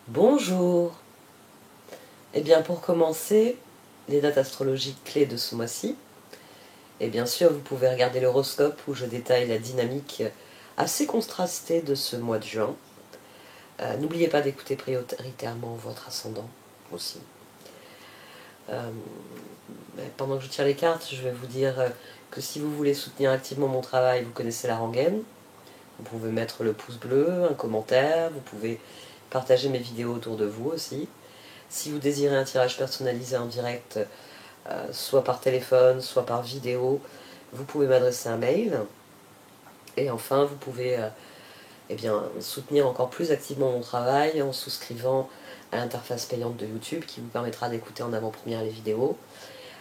Bonjour. Eh bien pour commencer, les dates astrologiques clés de ce mois-ci. Et bien sûr, vous pouvez regarder l'horoscope où je détaille la dynamique assez contrastée de ce mois de juin. N'oubliez pas d'écouter prioritairement votre ascendant aussi. Pendant que je tire les cartes, je vais vous dire que si vous voulez soutenir activement mon travail, vous connaissez la rengaine. Vous pouvez mettre le pouce bleu, un commentaire, vous pouvez partager mes vidéos autour de vous aussi. Si vous désirez un tirage personnalisé en direct, soit par téléphone, soit par vidéo, vous pouvez m'adresser un mail. Et enfin, vous pouvez soutenir encore plus activement mon travail en souscrivant à l'interface payante de YouTube qui vous permettra d'écouter en avant-première les vidéos.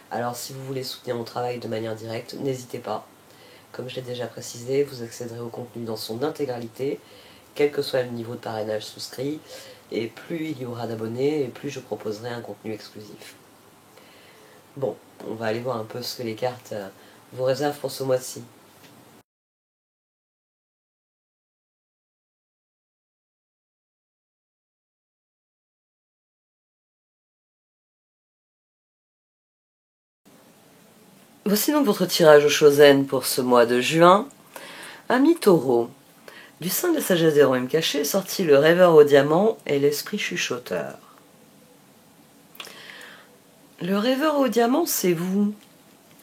Alors si vous voulez soutenir mon travail de manière directe, n'hésitez pas. Comme je l'ai déjà précisé, vous accéderez au contenu dans son intégralité, quel que soit le niveau de parrainage souscrit, et plus il y aura d'abonnés, et plus je proposerai un contenu exclusif. Bon, on va aller voir un peu ce que les cartes vous réservent pour ce mois-ci. Voici donc votre tirage au Chosen pour ce mois de juin. Ami Taureau, du sein de la sagesse des royaumes cachés est sorti le rêveur au diamant et l'esprit chuchoteur. Le rêveur au diamant, c'est vous,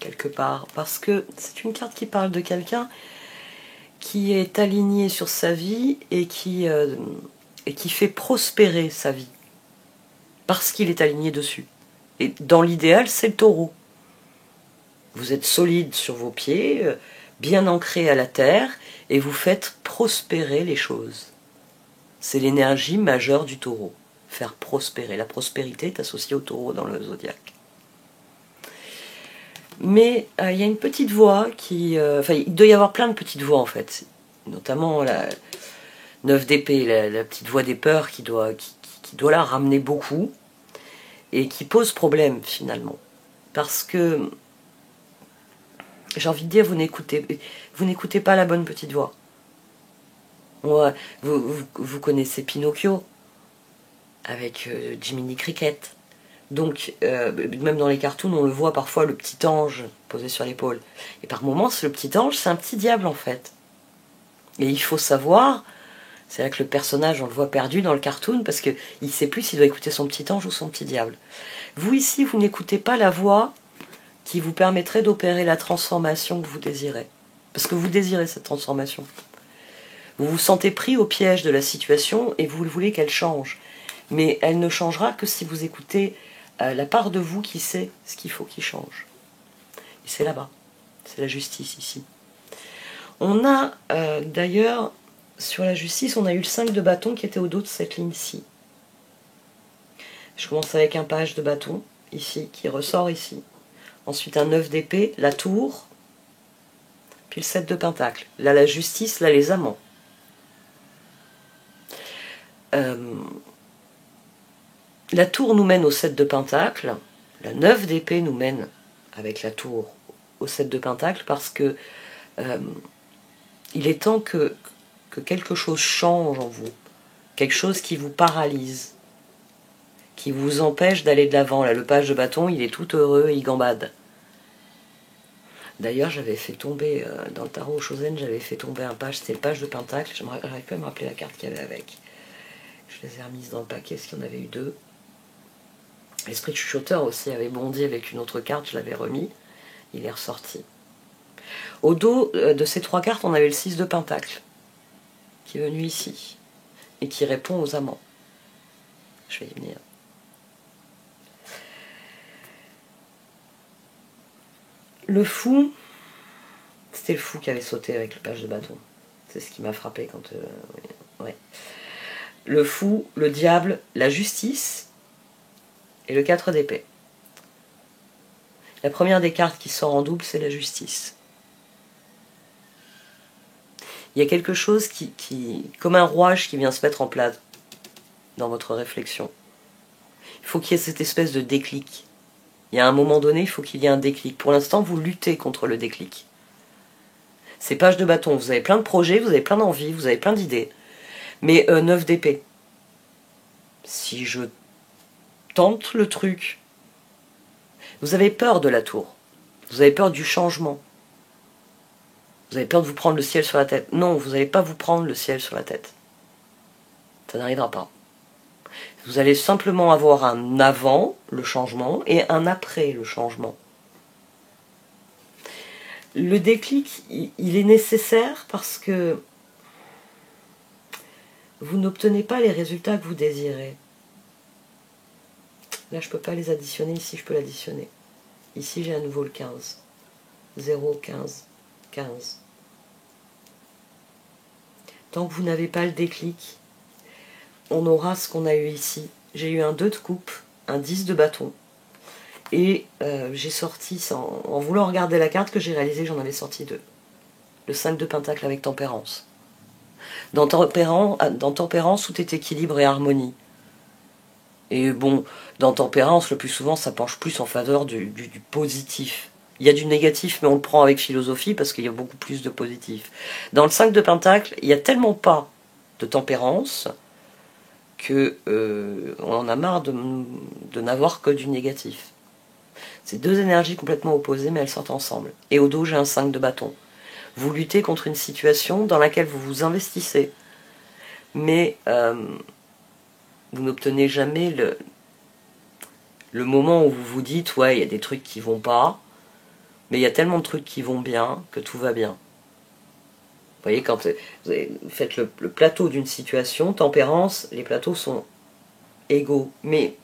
quelque part, parce que c'est une carte qui parle de quelqu'un qui est aligné sur sa vie et qui fait prospérer sa vie, parce qu'il est aligné dessus. Et dans l'idéal, c'est le taureau. Vous êtes solide sur vos pieds, bien ancré à la terre, et vous faites prospérer les choses. C'est l'énergie majeure du taureau, faire prospérer. La prospérité est associée au taureau dans le zodiaque. Mais il y a une petite voix qui... il doit y avoir plein de petites voix en fait, notamment la 9 d'épée, la petite voix des peurs qui doit la ramener beaucoup, et qui pose problème finalement. Parce que... j'ai envie de dire, vous n'écoutez pas la bonne petite voix. Ouais, vous connaissez Pinocchio, avec Jiminy Cricket. Donc, même dans les cartoons, on le voit parfois, le petit ange posé sur l'épaule. Et par moments, le petit ange, c'est un petit diable, en fait. Et il faut savoir, c'est là que le personnage, on le voit perdu dans le cartoon, parce qu'il ne sait plus s'il doit écouter son petit ange ou son petit diable. Vous, ici, vous n'écoutez pas la voix qui vous permettrait d'opérer la transformation que vous désirez. Parce que vous désirez cette transformation. Vous vous sentez pris au piège de la situation et vous voulez qu'elle change. Mais elle ne changera que si vous écoutez la part de vous qui sait ce qu'il faut qu'il change. Et c'est là-bas. C'est la justice ici. On a d'ailleurs, sur la justice, on a eu le 5 de bâton qui était au dos de cette ligne-ci. Je commence avec un page de bâton, ici, qui ressort ici. Ensuite un 9 d'épée, la tour, puis le 7 de pentacle. Là, la justice, là, les amants. La tour nous mène au 7 de pentacle, la 9 d'épée nous mène avec la tour au 7 de pentacle, parce que il est temps que quelque chose change en vous, quelque chose qui vous paralyse, qui vous empêche d'aller de l'avant. Là, le page de bâton, il est tout heureux et il gambade. D'ailleurs, j'avais fait tomber, dans le tarot au Chosen, j'avais fait tomber un page, c'était le page de pentacle, je n'arrive pas à me rappeler la carte qu'il y avait avec. Je les ai remises dans le paquet, parce qu'il y en avait eu deux. L'esprit chuchoteur aussi avait bondi avec une autre carte, je l'avais remis, il est ressorti. Au dos de ces trois cartes, on avait le 6 de pentacle, qui est venu ici, et qui répond aux amants. Je vais y venir. Le fou, c'était le fou qui avait sauté avec le page de bâton. C'est ce qui m'a frappé quand... ouais. Le fou, le diable, la justice et le 4 d'épée. La première des cartes qui sort en double, c'est la justice. Il y a quelque chose comme un rouage qui vient se mettre en place dans votre réflexion. Il faut qu'il y ait cette espèce de déclic. Il y a un moment donné, il faut qu'il y ait un déclic. Pour l'instant, vous luttez contre le déclic. C'est page de bâton, vous avez plein de projets, vous avez plein d'envies, vous avez plein d'idées. Mais 9 d'épée. si je tente le truc, vous avez peur de la tour, vous avez peur du changement, vous avez peur de vous prendre le ciel sur la tête. Non, vous n'allez pas vous prendre le ciel sur la tête. Ça n'arrivera pas. Vous allez simplement avoir un avant le changement et un après le changement. Le déclic, il est nécessaire parce que vous n'obtenez pas les résultats que vous désirez. Là, je ne peux pas les additionner, ici je peux l'additionner. Ici, j'ai à nouveau le 15. 0, 15, 15. Tant que vous n'avez pas le déclic, on aura ce qu'on a eu ici. J'ai eu un 2 de coupe, un 10 de bâton. Et j'ai sorti, en voulant regarder la carte, que j'ai réalisé que j'en avais sorti 2. Le 5 de pentacle avec tempérance. Dans tempérance, tout est équilibre et harmonie. Et bon, dans tempérance, le plus souvent, ça penche plus en faveur du positif. Il y a du négatif, mais on le prend avec philosophie parce qu'il y a beaucoup plus de positif. Dans le 5 de pentacle, il n'y a tellement pas de tempérance que on en a marre de n'avoir que du négatif. C'est deux énergies complètement opposées, mais elles sortent ensemble. Et au dos, j'ai un 5 de bâton. Vous luttez contre une situation dans laquelle vous vous investissez, mais vous n'obtenez jamais le moment où vous vous dites « ouais, il y a des trucs qui vont pas », mais il y a tellement de trucs qui vont bien que tout va bien. Vous voyez, quand vous faites le plateau d'une situation, tempérance, les plateaux sont égaux, mais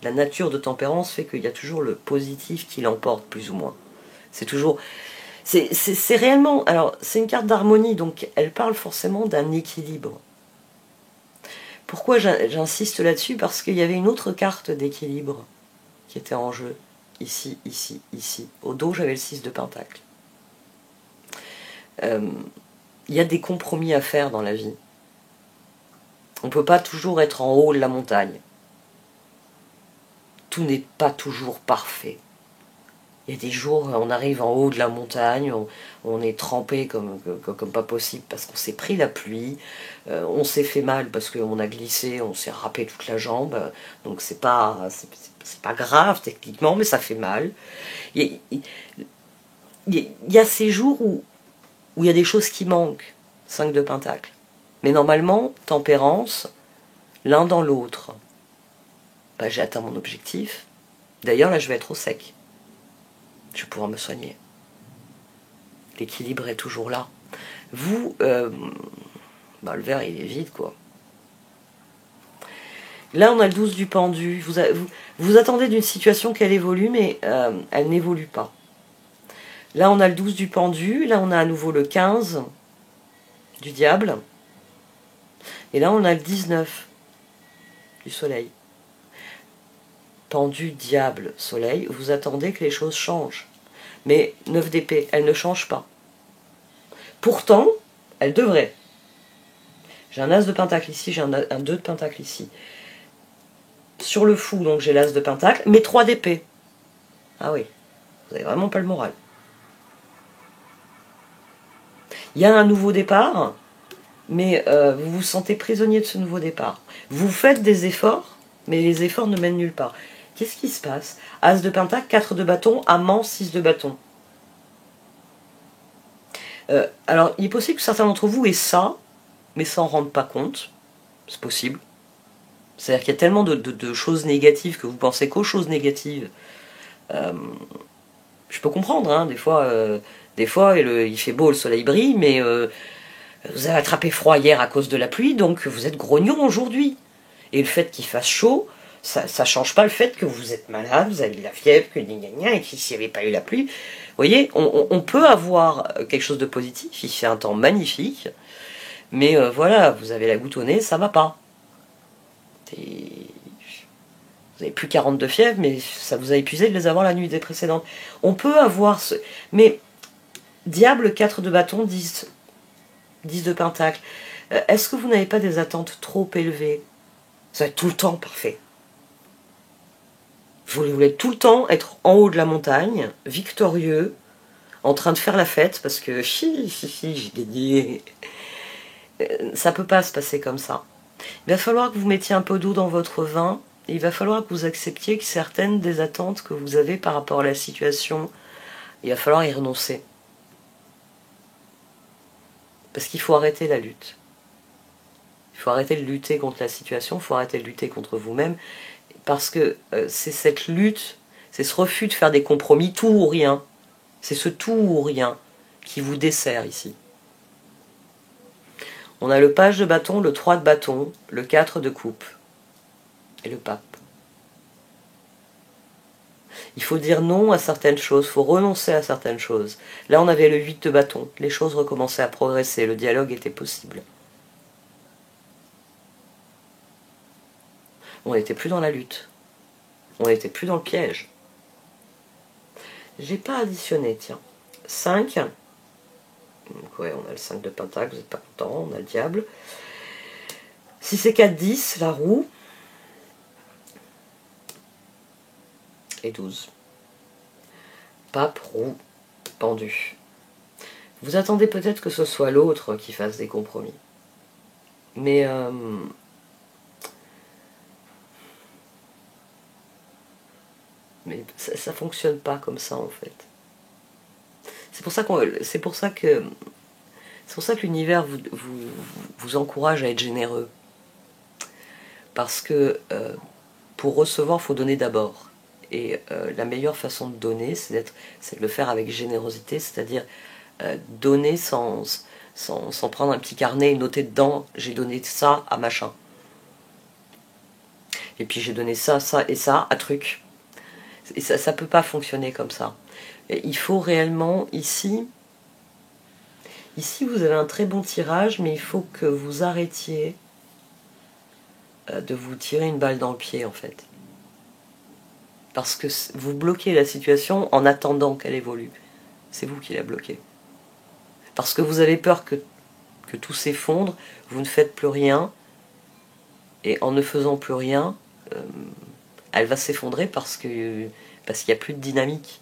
la nature de tempérance fait qu'il y a toujours le positif qui l'emporte, plus ou moins. C'est toujours... C'est réellement... Alors, c'est une carte d'harmonie, donc elle parle forcément d'un équilibre. Pourquoi j'insiste là-dessus? Parce qu'il y avait une autre carte d'équilibre qui était en jeu. Ici, ici, ici. Au dos, j'avais le 6 de pentacle. Il y a des compromis à faire dans la vie. On ne peut pas toujours être en haut de la montagne. Tout n'est pas toujours parfait. Il y a des jours, on arrive en haut de la montagne, on est trempé comme pas possible parce qu'on s'est pris la pluie, on s'est fait mal parce qu'on a glissé, on s'est râpé toute la jambe, donc c'est pas grave techniquement, mais ça fait mal. Il y a ces jours où il y a des choses qui manquent, 5 de pentacle. Mais normalement, tempérance, l'un dans l'autre. Ben, j'ai atteint mon objectif. D'ailleurs, là, je vais être au sec. Je vais pouvoir me soigner. L'équilibre est toujours là. Vous, le verre, il est vide, quoi. Là, on a le 12 du pendu. Vous attendez d'une situation qu'elle évolue, mais elle n'évolue pas. Là, on a le 12 du pendu. Là, on a à nouveau le 15 du diable. Et là, on a le 19 du soleil. Pendu, diable, soleil, vous attendez que les choses changent. Mais 9 d'épée, elle ne change pas. Pourtant, elle devrait. J'ai un as de pentacle ici, j'ai un 2 de pentacle ici. Sur le fou, donc j'ai l'as de pentacle, mais 3 d'épée. Ah oui, vous n'avez vraiment pas le moral. Il y a un nouveau départ, mais vous vous sentez prisonnier de ce nouveau départ. Vous faites des efforts, mais les efforts ne mènent nulle part. Qu'est-ce qui se passe? As de pentacle, 4 de bâton, amant, 6 de bâton. Alors, il est possible que certains d'entre vous aient ça, mais s'en rendent pas compte. C'est possible. C'est-à-dire qu'il y a tellement de choses négatives que vous pensez qu'aux choses négatives. Je peux comprendre, hein, des fois il fait beau, le soleil brille, mais vous avez attrapé froid hier à cause de la pluie, donc vous êtes grognon aujourd'hui. Et le fait qu'il fasse chaud, ça ne change pas le fait que vous êtes malade, vous avez de la fièvre, que gna gna gna, et que s'il n'y avait pas eu la pluie. Vous voyez, on peut avoir quelque chose de positif, il fait un temps magnifique, mais voilà, vous avez la goutte au nez, ça va pas. Vous n'avez plus 40 de fièvre, mais ça vous a épuisé de les avoir la nuit des précédentes. On peut avoir ce... Mais, diable, 4 de bâton, 10 de pentacle. Est-ce que vous n'avez pas des attentes trop élevées? Ça va être tout le temps parfait. Vous voulez tout le temps être en haut de la montagne, victorieux, en train de faire la fête, parce que j'ai gagné. Ça peut pas se passer comme ça. Il va falloir que vous mettiez un peu d'eau dans votre vin, et il va falloir que vous acceptiez que certaines des attentes que vous avez par rapport à la situation, il va falloir y renoncer. Parce qu'il faut arrêter la lutte. Il faut arrêter de lutter contre la situation, il faut arrêter de lutter contre vous-même, parce que c'est cette lutte, c'est ce refus de faire des compromis, tout ou rien. C'est ce tout ou rien qui vous dessert ici. On a le page de bâton, le 3 de bâton, le 4 de coupe et le pape. Il faut dire non à certaines choses, il faut renoncer à certaines choses. Là, on avait le 8 de bâton, les choses recommençaient à progresser, le dialogue était possible. On n'était plus dans la lutte. On n'était plus dans le piège. J'ai pas additionné, tiens. 5. Donc ouais, on a le 5 de pentacle, vous n'êtes pas content, on a le diable. 6 et 4, 10, la roue. Et 12. Pape, roue, pendu. Vous attendez peut-être que ce soit l'autre qui fasse des compromis. Mais ça fonctionne pas comme ça en fait. C'est pour ça que l'univers vous encourage à être généreux. Parce que pour recevoir, il faut donner d'abord. Et la meilleure façon de donner, c'est de le faire avec générosité, c'est-à-dire donner sans prendre un petit carnet et noter dedans, j'ai donné ça à machin. Et puis j'ai donné ça, ça et ça à truc. Et ça ne peut pas fonctionner comme ça. Et il faut réellement, ici vous avez un très bon tirage, mais il faut que vous arrêtiez de vous tirer une balle dans le pied en fait. Parce que vous bloquez la situation en attendant qu'elle évolue. C'est vous qui la bloquez. Parce que vous avez peur que tout s'effondre, vous ne faites plus rien, et en ne faisant plus rien, elle va s'effondrer parce qu'il n'y a plus de dynamique.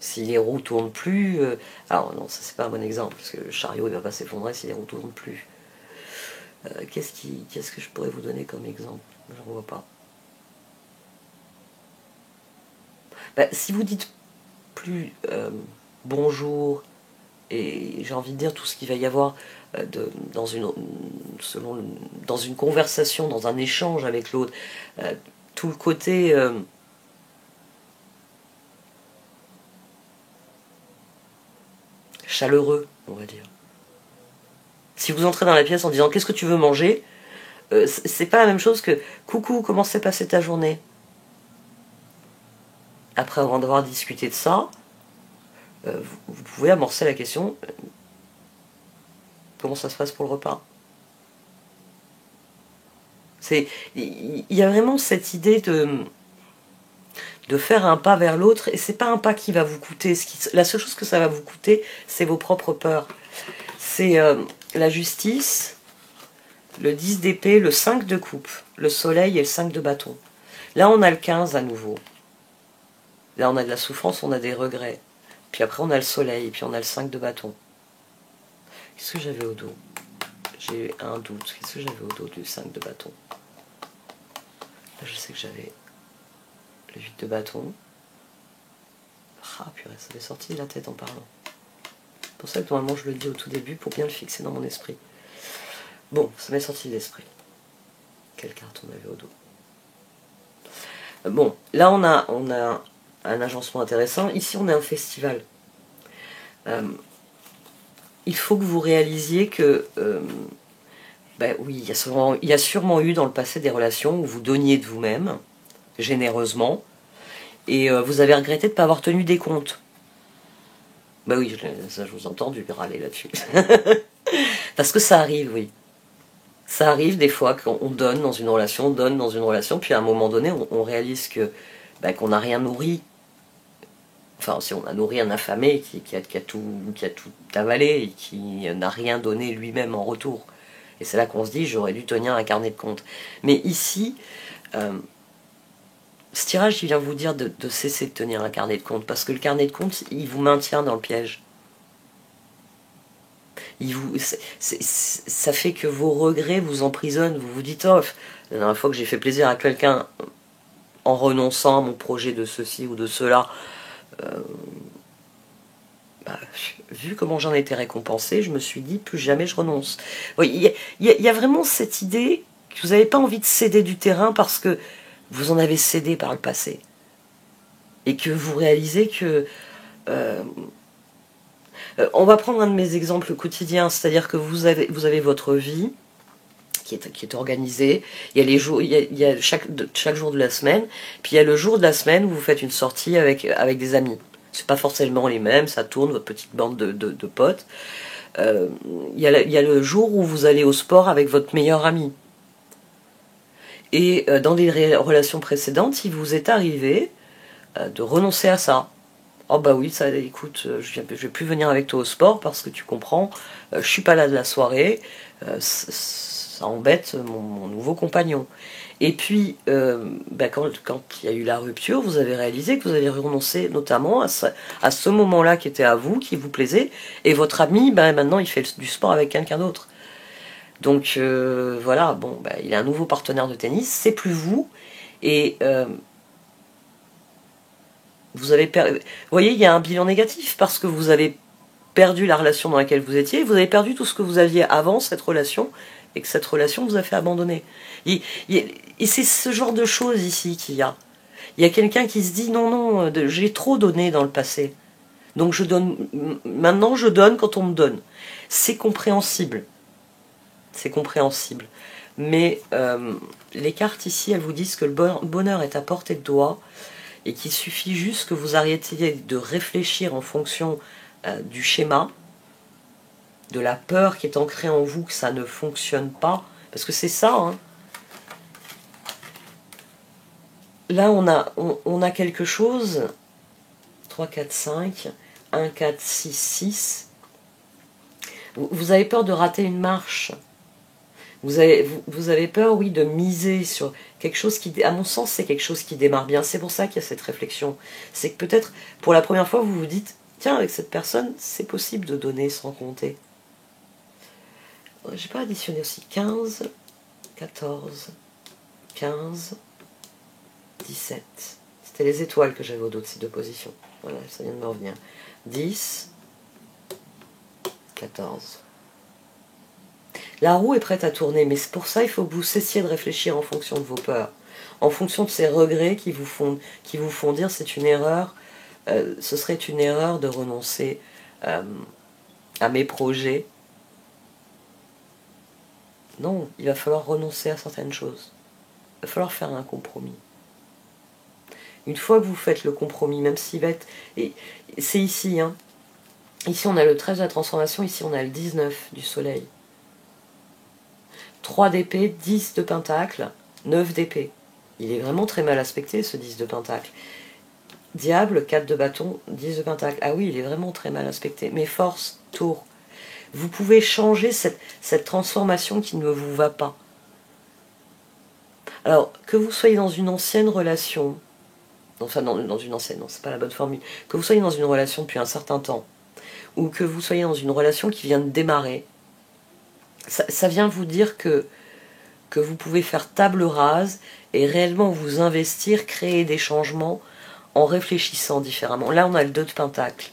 Si les roues tournent plus... alors non, ça c'est pas un bon exemple, parce que le chariot il va pas s'effondrer si les roues tournent plus. Qu'est-ce que je pourrais vous donner comme exemple? Je ne vois pas. Si vous dites plus bonjour, et j'ai envie de dire tout ce qu'il va y avoir dans une conversation, dans un échange avec l'autre, tout le côté chaleureux, on va dire. Si vous entrez dans la pièce en disant qu'est-ce que tu veux manger, c'est pas la même chose que coucou, comment s'est passée ta journée? Après avant d'avoir discuté de ça, vous pouvez amorcer la question comment ça se passe pour le repas? Il y a vraiment cette idée de faire un pas vers l'autre, et c'est pas un pas qui va vous coûter. La seule chose que ça va vous coûter, c'est vos propres peurs. C'est la justice, le 10 d'épée, le 5 de coupe, le soleil et le 5 de bâton. Là, on a le 15 à nouveau. Là, on a de la souffrance, on a des regrets. Puis après, on a le soleil, et puis on a le 5 de bâton. Qu'est-ce que j'avais au dos? J'ai eu un doute. Qu'est-ce que j'avais au dos du 5 de bâton? Là, je sais que j'avais le 8 de bâton. Ah, purée, ça m'est sorti de la tête en parlant. C'est pour ça que normalement, je le dis au tout début pour bien le fixer dans mon esprit. Bon, ça m'est sorti de l'esprit. Quelle carte on avait au dos? Bon, là, on a un agencement intéressant. Ici, on a un festival. Il faut que vous réalisiez que oui, il y a sûrement eu dans le passé des relations où vous donniez de vous-même, généreusement, et vous avez regretté de ne pas avoir tenu des comptes. Oui, ça je vous ai entendu râler là-dessus. Parce que ça arrive, oui. Ça arrive des fois qu'on donne dans une relation, puis à un moment donné, on réalise qu'on n'a rien nourri. Enfin, si on a nourri un affamé qui a tout avalé et qui n'a rien donné lui-même en retour. Et c'est là qu'on se dit, j'aurais dû tenir un carnet de compte. Mais ici, ce tirage, il vient vous dire de cesser de tenir un carnet de compte, parce que le carnet de compte, il vous maintient dans le piège. Ça fait que vos regrets vous emprisonnent. Vous vous dites, oh, la dernière fois que j'ai fait plaisir à quelqu'un en renonçant à mon projet de ceci ou de cela, vu comment j'en ai été récompensée, je me suis dit, plus jamais je renonce. Il y a vraiment cette idée que vous n'avez pas envie de céder du terrain parce que vous en avez cédé par le passé. Et que vous réalisez que... on va prendre un de mes exemples quotidiens, c'est-à-dire que vous avez votre vie qui est organisée, il y a les jours, il y a chaque jour de la semaine, puis il y a le jour de la semaine où vous faites une sortie avec des amis. C'est pas forcément les mêmes, ça tourne, votre petite bande de potes. Il y a le jour où vous allez au sport avec votre meilleur ami. Et dans des relations précédentes, il vous est arrivé de renoncer à ça. Oh bah oui, ça, écoute, je vais plus venir avec toi au sport parce que tu comprends, je suis pas là de la soirée, ça embête mon nouveau compagnon. Et puis, quand il y a eu la rupture, vous avez réalisé que vous avez renoncé notamment à ce moment-là qui était à vous, qui vous plaisait, et votre ami, maintenant il fait du sport avec quelqu'un d'autre. Donc voilà, bon, il a un nouveau partenaire de tennis, c'est plus vous, et vous voyez, il y a un bilan négatif parce que vous avez perdu la relation dans laquelle vous étiez, vous avez perdu tout ce que vous aviez avant cette relation, et que cette relation vous a fait abandonner. Et c'est ce genre de choses ici qu'il y a. Il y a quelqu'un qui se dit non, j'ai trop donné dans le passé. Donc maintenant je donne quand on me donne. C'est compréhensible. C'est compréhensible. Mais les cartes ici, elles vous disent que le bonheur est à portée de doigt et qu'il suffit juste que vous arrêtiez de réfléchir en fonction du schéma, de la peur qui est ancrée en vous que ça ne fonctionne pas, parce que c'est ça, hein. Là, on a quelque chose, 3, 4, 5, 1, 4, 6, 6. Vous avez peur de rater une marche. Vous avez peur, oui, de miser sur quelque chose qui, à mon sens, c'est quelque chose qui démarre bien. C'est pour ça qu'il y a cette réflexion. C'est que peut-être, pour la première fois, vous vous dites, tiens, avec cette personne, c'est possible de donner sans compter. J'ai pas additionné aussi 15, 14, 15, 17. C'était les étoiles que j'avais au dos de ces deux positions. Voilà, ça vient de me revenir. 10, 14. La roue est prête à tourner, mais pour ça, il faut que vous cessiez de réfléchir en fonction de vos peurs, en fonction de ces regrets qui vous font dire c'est une erreur, ce serait une erreur de renoncer à mes projets. Non, il va falloir renoncer à certaines choses. Il va falloir faire un compromis. Une fois que vous faites le compromis, même s'il va être... Et c'est ici, hein. Ici, on a le 13 de la transformation, ici, on a le 19 du soleil. 3 d'épée, 10 de pentacle, 9 d'épée. Il est vraiment très mal aspecté, ce 10 de pentacle. Diable, 4 de bâton, 10 de pentacle. Ah oui, il est vraiment très mal aspecté. Mais force, tour. Vous pouvez changer cette transformation qui ne vous va pas. Alors, que vous soyez dans une ancienne relation, enfin dans une ancienne, non, c'est pas la bonne formule, que vous soyez dans une relation depuis un certain temps, ou que vous soyez dans une relation qui vient de démarrer, ça vient vous dire que vous pouvez faire table rase et réellement vous investir, créer des changements en réfléchissant différemment. Là, on a le 2 de pentacle.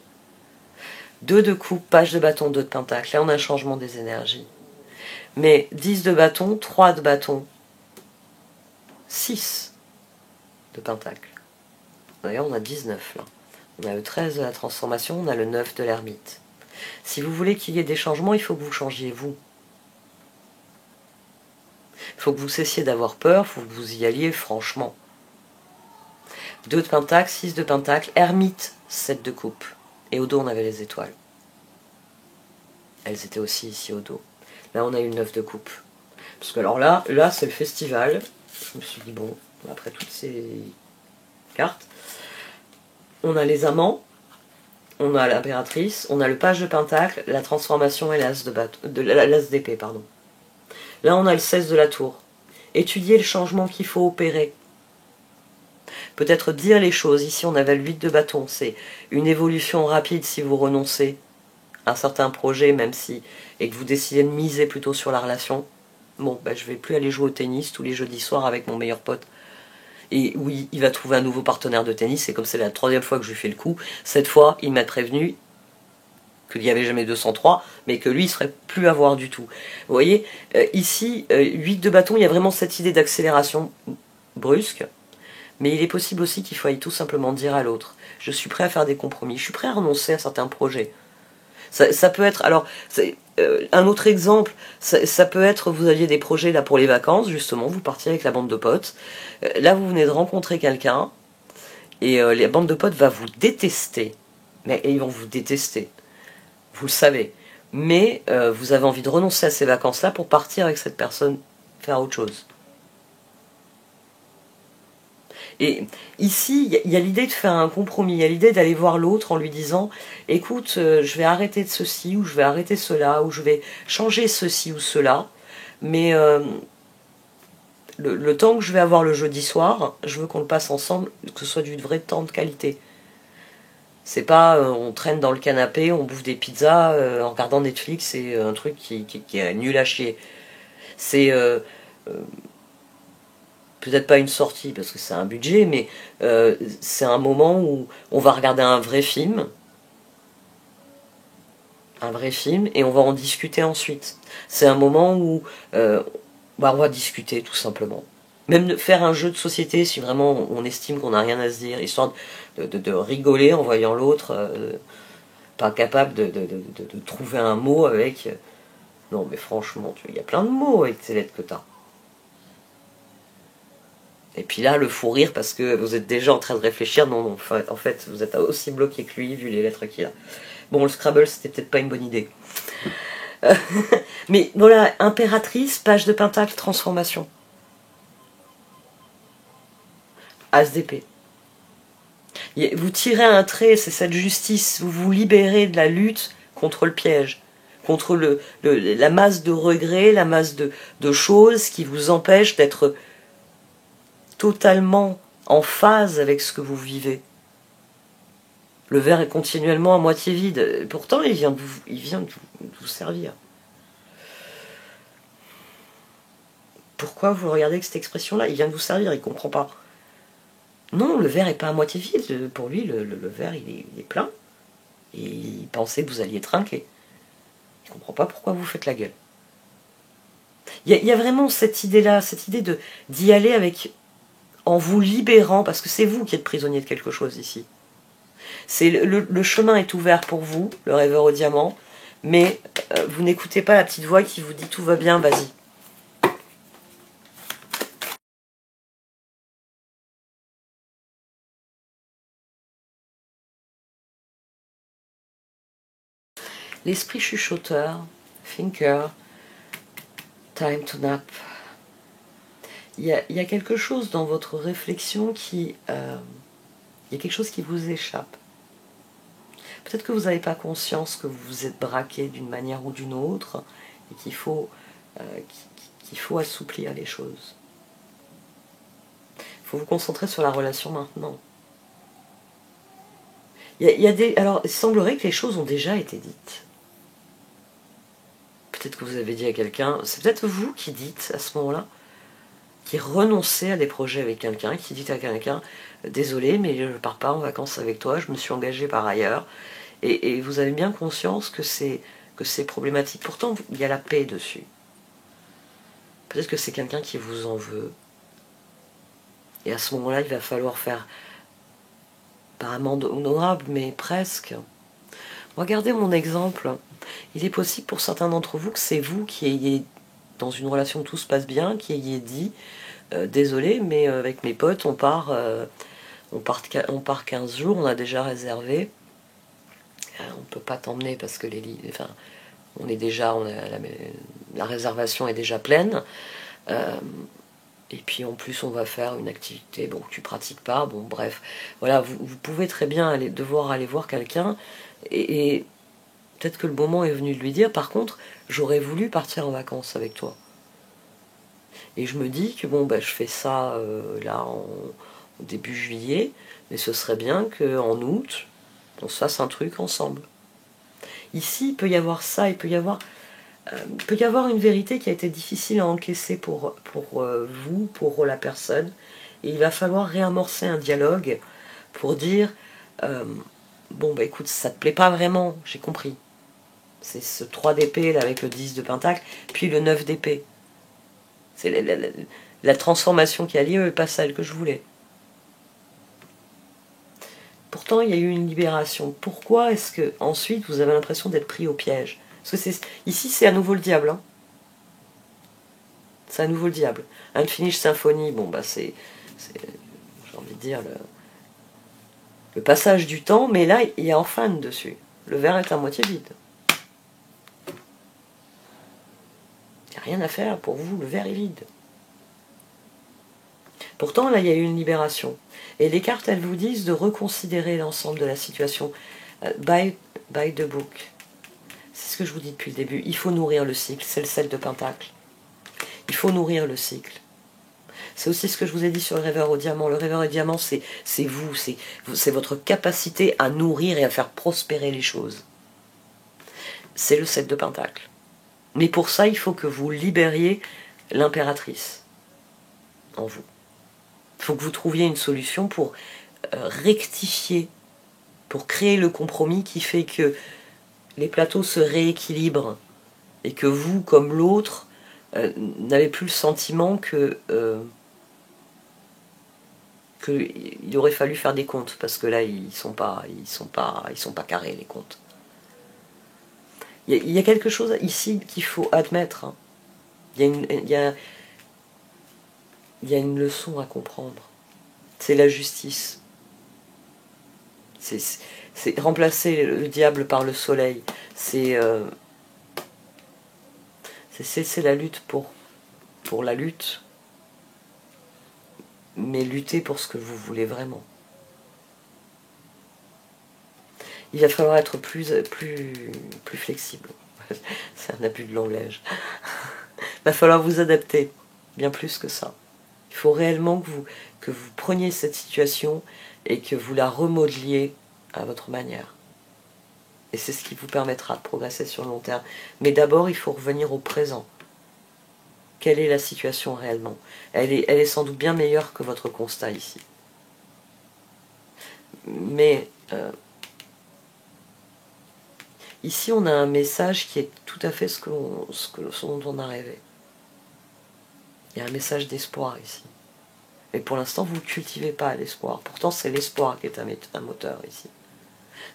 2 de coupe, page de bâton, 2 de pentacle. Là, on a un changement des énergies. Mais 10 de bâton, 3 de bâton, 6 de pentacle. D'ailleurs, on a 19 là. On a le 13 de la transformation, on a le 9 de l'ermite. Si vous voulez qu'il y ait des changements, il faut que vous changiez vous. Il faut que vous cessiez d'avoir peur, il faut que vous y alliez franchement. 2 de pentacle, 6 de pentacle, ermite, 7 de coupe. Et au dos, on avait les étoiles. Elles étaient aussi ici au dos. Là, on a eu le 9 de coupe. Parce que alors là c'est le festival. Je me suis dit, bon, après toutes ces cartes, on a les amants, on a l'impératrice, on a le page de pentacle, la transformation et l'as d'épée, pardon. Là, on a le 16 de la tour. Étudier le changement qu'il faut opérer. Peut-être dire les choses. Ici, on avait le 8 de bâton. C'est une évolution rapide si vous renoncez un certain projet, même si, et que vous décidez de miser plutôt sur la relation, bon, je vais plus aller jouer au tennis tous les jeudis soirs avec mon meilleur pote. Et oui, il va trouver un nouveau partenaire de tennis, et comme c'est la 3e fois que je lui fais le coup, cette fois, il m'a prévenu qu'il n'y avait jamais 203, mais que lui, il ne serait plus à voir du tout. Vous voyez, ici, 8 de bâton, il y a vraiment cette idée d'accélération brusque, mais il est possible aussi qu'il faille tout simplement dire à l'autre, je suis prêt à faire des compromis, je suis prêt à renoncer à certains projets. Ça peut être, alors, un autre exemple, ça peut être, vous aviez des projets là pour les vacances, justement, vous partiez avec la bande de potes, là vous venez de rencontrer quelqu'un, et la bande de potes va vous détester, mais ils vont vous détester, vous le savez, mais vous avez envie de renoncer à ces vacances-là pour partir avec cette personne faire autre chose. Et ici, il y a l'idée de faire un compromis, il y a l'idée d'aller voir l'autre en lui disant « Écoute, je vais arrêter de ceci, ou je vais arrêter cela, ou je vais changer ceci ou cela, mais le temps que je vais avoir le jeudi soir, je veux qu'on le passe ensemble, que ce soit du vrai temps de qualité. » C'est pas on traîne dans le canapé, on bouffe des pizzas en regardant Netflix, c'est un truc qui est nul à chier. C'est peut-être pas une sortie parce que c'est un budget, mais c'est un moment où on va regarder un vrai film, et on va en discuter ensuite. C'est un moment où on va discuter tout simplement. Même faire un jeu de société si vraiment on estime qu'on n'a rien à se dire, histoire de rigoler en voyant l'autre pas capable de trouver un mot avec... Non mais franchement, il y a plein de mots avec ces lettres que t'as. Et puis là, le fou rire parce que vous êtes déjà en train de réfléchir. Non, en fait, vous êtes aussi bloqué que lui, vu les lettres qu'il a. Bon, le Scrabble, c'était peut-être pas une bonne idée. Mais voilà, impératrice, page de pentacle, transformation. As d'épée. Vous tirez un trait, c'est cette justice. Vous vous libérez de la lutte contre le piège. Contre la masse de regrets, la masse de choses qui vous empêchent d'être totalement en phase avec ce que vous vivez. Le verre est continuellement à moitié vide. Pourtant, il vient de vous servir. Pourquoi vous regardez avec cette expression-là? Il vient de vous servir, il ne comprend pas. Non, le verre n'est pas à moitié vide. Pour lui, le verre, il est plein. Et il pensait que vous alliez trinquer. Il ne comprend pas pourquoi vous faites la gueule. Il y a vraiment cette idée-là, cette idée d'y aller avec... en vous libérant, parce que c'est vous qui êtes prisonnier de quelque chose ici. Le chemin est ouvert pour vous, le rêveur au diamant, mais vous n'écoutez pas la petite voix qui vous dit tout va bien, vas-y. L'esprit chuchoteur, thinker, time to nap. Il y a quelque chose dans votre réflexion il y a quelque chose qui vous échappe. Peut-être que vous n'avez pas conscience que vous vous êtes braqué d'une manière ou d'une autre et qu'il faut assouplir les choses. Il faut vous concentrer sur la relation maintenant. Alors, il semblerait que les choses ont déjà été dites. Peut-être que vous avez dit à quelqu'un, c'est peut-être vous qui dites à ce moment-là, qui renoncez à des projets avec quelqu'un, qui dites à quelqu'un, désolé, mais je ne pars pas en vacances avec toi, je me suis engagé par ailleurs. Et vous avez bien conscience que c'est problématique. Pourtant, il y a la paix dessus. Peut-être que c'est quelqu'un qui vous en veut. Et à ce moment-là, il va falloir faire, pas amende honorable, mais presque. Regardez mon exemple. Il est possible pour certains d'entre vous que c'est vous qui ayez, dans une relation où tout se passe bien, qui ayez dit désolé, mais avec mes potes, on part 15 jours, on a déjà réservé. On ne peut pas t'emmener parce que la réservation est déjà pleine. Et puis en plus on va faire une activité que tu pratiques pas. Bon bref, voilà, vous pouvez très bien devoir aller voir quelqu'un et peut-être que le moment est venu de lui dire par contre j'aurais voulu partir en vacances avec toi. Et je me dis que je fais ça là au début juillet, mais ce serait bien qu'en août on se fasse un truc ensemble. Ici, il peut y avoir ça, il peut y avoir une vérité qui a été difficile à encaisser pour vous, pour la personne. Et il va falloir réamorcer un dialogue pour dire bon, bah écoute, ça te plaît pas vraiment, j'ai compris. C'est ce 3 d'épée là avec le 10 de pentacle, puis le 9 d'épée. C'est la transformation qui a lieu et pas celle que je voulais. Pourtant, il y a eu une libération. Pourquoi est-ce que ensuite vous avez l'impression d'être pris au piège? Parce que ici, c'est à nouveau le diable. Hein. C'est à nouveau le diable. Unfinished Symphony, bon, bah c'est j'ai envie de dire, le passage du temps, mais là, il y a enfin dessus. Le verre est à moitié vide. Il n'y a rien à faire pour vous, le verre est vide. Pourtant, là, il y a eu une libération. Et les cartes, elles vous disent de reconsidérer l'ensemble de la situation. By the book. C'est ce que je vous dis depuis le début. Il faut nourrir le cycle. C'est le 7 de pentacle. Il faut nourrir le cycle. C'est aussi ce que je vous ai dit sur le rêveur au diamant. Le rêveur au diamant, c'est vous, c'est votre capacité à nourrir et à faire prospérer les choses. C'est le 7 de pentacle. Mais pour ça, il faut que vous libériez l'impératrice en vous. Il faut que vous trouviez une solution pour rectifier, pour créer le compromis qui fait que les plateaux se rééquilibrent et que vous, comme l'autre, n'avez plus le sentiment qu'il aurait fallu faire des comptes, parce que là, ils sont pas carrés, les comptes. Il y a quelque chose ici qu'il faut admettre. Hein. Il y a une leçon à comprendre. C'est la justice. C'est remplacer le diable par le soleil. C'est cesser la lutte pour la lutte, mais lutter pour ce que vous voulez vraiment. Il va falloir être plus flexible. C'est un abus de langage. Il va falloir vous adapter, bien plus que ça. Il faut réellement que vous preniez cette situation et que vous la remodeliez à votre manière. Et c'est ce qui vous permettra de progresser sur le long terme. Mais d'abord, il faut revenir au présent. Quelle est la situation réellement? Elle est sans doute bien meilleure que votre constat ici. Mais ici, on a un message qui est tout à fait ce dont on a rêvé. Il y a un message d'espoir ici. Mais pour l'instant, vous ne cultivez pas l'espoir. Pourtant, c'est l'espoir qui est un moteur ici.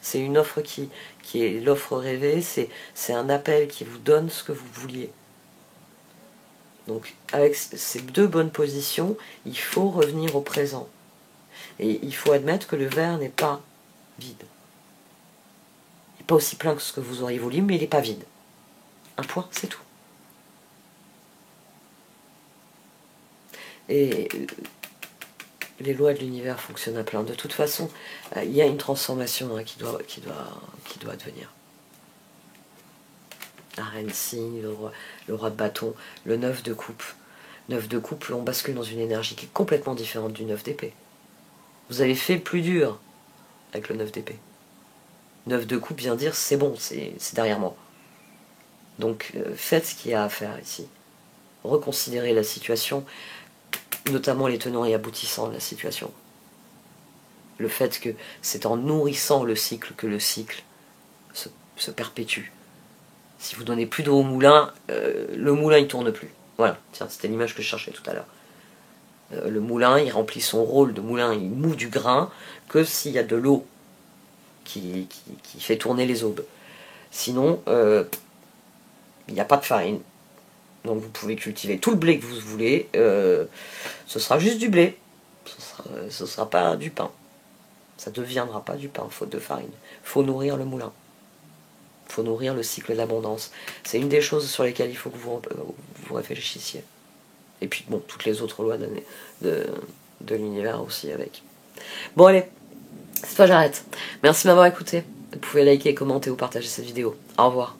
C'est une offre qui est l'offre rêvée, c'est un appel qui vous donne ce que vous vouliez. Donc, avec ces deux bonnes positions, il faut revenir au présent. Et il faut admettre que le verre n'est pas vide. Il n'est pas aussi plein que ce que vous auriez voulu, mais il n'est pas vide. Un point, c'est tout. Et les lois de l'univers fonctionnent à plein. De toute façon, il y a une transformation qui doit advenir. La reine cygne, le roi de bâton, le 9 de coupe. 9 de coupe, on bascule dans une énergie qui est complètement différente du 9 d'épée. Vous avez fait plus dur avec le 9 d'épée. 9 de coupe vient dire c'est bon, c'est derrière moi. Donc faites ce qu'il y a à faire ici. Reconsidérez la situation, notamment les tenants et aboutissants de la situation. Le fait que c'est en nourrissant le cycle que le cycle se perpétue. Si vous donnez plus d'eau au moulin, le moulin il tourne plus. Voilà, tiens, c'était l'image que je cherchais tout à l'heure. Le moulin, il remplit son rôle de moulin, il moue du grain que s'il y a de l'eau qui fait tourner les aubes. Sinon, il n'y a pas de farine. Donc vous pouvez cultiver tout le blé que vous voulez, ce sera juste du blé, ce sera pas du pain. Ça ne deviendra pas du pain, faute de farine. Il faut nourrir le moulin. Il faut nourrir le cycle de l'abondance. C'est une des choses sur lesquelles il faut que vous réfléchissiez. Et puis, bon, toutes les autres lois de l'univers aussi avec. Bon, allez, cette fois j'arrête. Merci de m'avoir écouté. Vous pouvez liker, commenter ou partager cette vidéo. Au revoir.